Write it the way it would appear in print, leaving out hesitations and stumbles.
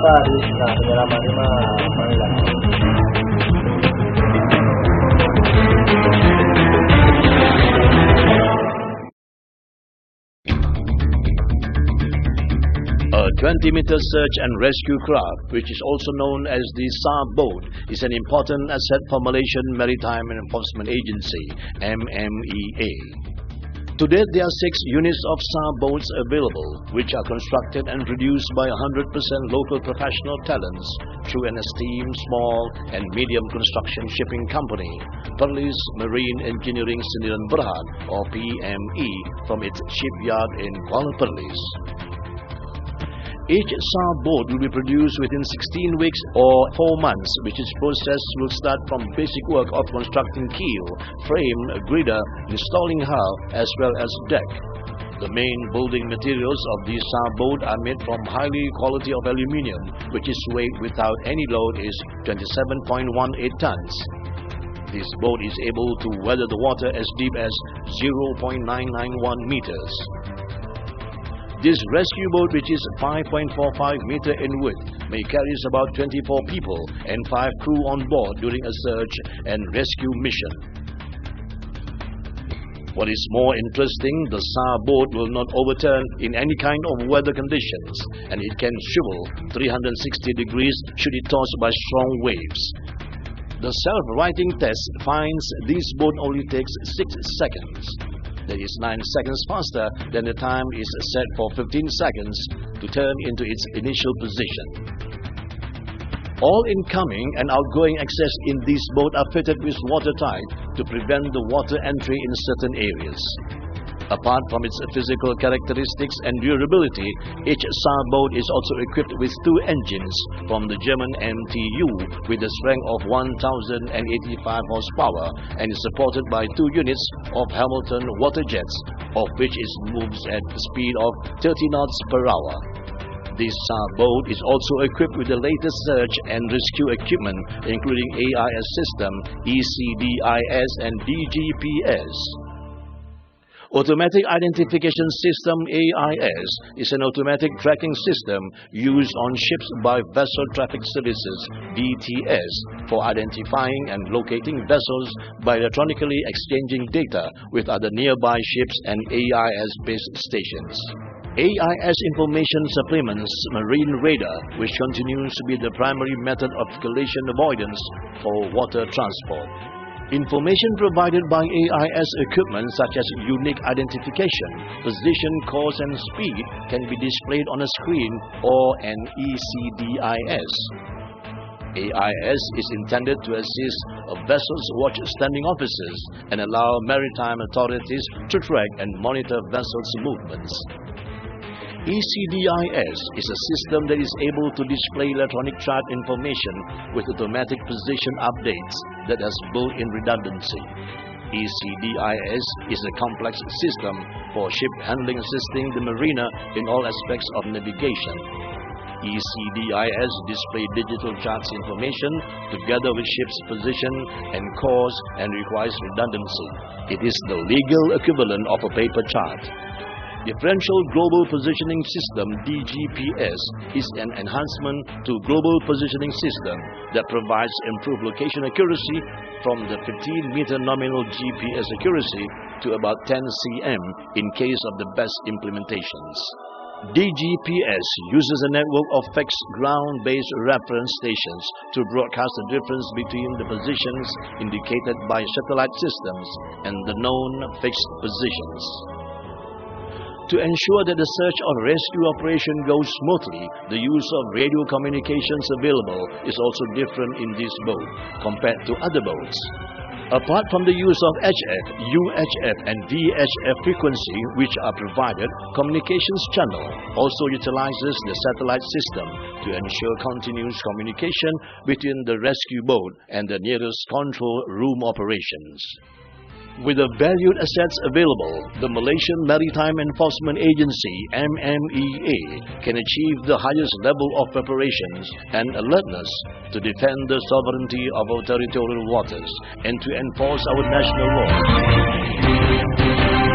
beberapa di penyelaman lima panggilan. A 20-meter search and rescue craft, which is also known as the SAR boat, is an important asset for Malaysian Maritime Enforcement Agency, MMEA. To date, there are 6 units of SAR boats available, which are constructed and produced by 100% local professional talents through an esteemed small and medium construction shipping company, Perlis Marine Engineering Sdn Bhd, or PME, from its shipyard in Kuala Perlis. Each SAR boat will be produced within 16 weeks or 4 months, which is process will start from basic work of constructing keel, frame, girder, installing hull, as well as deck. The main building materials of the SAR boat are made from highly quality of aluminium, which its weight without any load is 27.18 tons. This boat is able to weather the water as deep as 0.991 meters. This rescue boat, which is 5.45 meter in width, may carry about 24 people and 5 crew on board during a search and rescue mission. What is more interesting, the SAR boat will not overturn in any kind of weather conditions, and it can swivel 360 degrees should it tossed by strong waves. The self-righting test finds this boat only takes 6 seconds. That is 9 seconds faster than the time is set for 15 seconds to turn into its initial position. All incoming and outgoing access in this boat are fitted with watertight to prevent the water entry in certain areas. Apart from its physical characteristics and durability, each SAR boat is also equipped with 2 engines from the German MTU with a strength of 1,085 horsepower and is supported by 2 units of Hamilton water jets, of which it moves at a speed of 30 knots per hour. This SAR boat is also equipped with the latest search and rescue equipment, including AIS system, ECDIS and DGPS. Automatic Identification System AIS is an automatic tracking system used on ships by Vessel Traffic Services VTS for identifying and locating vessels by electronically exchanging data with other nearby ships and AIS-based stations. AIS information supplements marine radar, which continues to be the primary method of collision avoidance for water transport. Information provided by AIS equipment such as unique identification, position, course and speed can be displayed on a screen or an ECDIS. AIS is intended to assist a vessel's watch standing officers and allow maritime authorities to track and monitor vessels' movements. ECDIS is a system that is able to display electronic chart information with automatic position updates that has built-in redundancy. ECDIS is a complex system for ship handling, assisting the mariner in all aspects of navigation. ECDIS displays digital charts information together with ship's position and course and requires redundancy. It is the legal equivalent of a paper chart. Differential Global Positioning System DGPS is an enhancement to Global Positioning System that provides improved location accuracy from the 15-meter nominal GPS accuracy to about 10 cm in case of the best implementations. DGPS uses a network of fixed ground-based reference stations to broadcast the difference between the positions indicated by satellite systems and the known fixed positions. To ensure that the search or rescue operation goes smoothly, the use of radio communications available is also different in this boat compared to other boats. Apart from the use of HF, UHF and VHF frequency which are provided, communications channel also utilizes the satellite system to ensure continuous communication between the rescue boat and the nearest control room operations. With the valued assets available, the Malaysian Maritime Enforcement Agency MMEA can achieve the highest level of preparations and alertness to defend the sovereignty of our territorial waters and to enforce our national laws.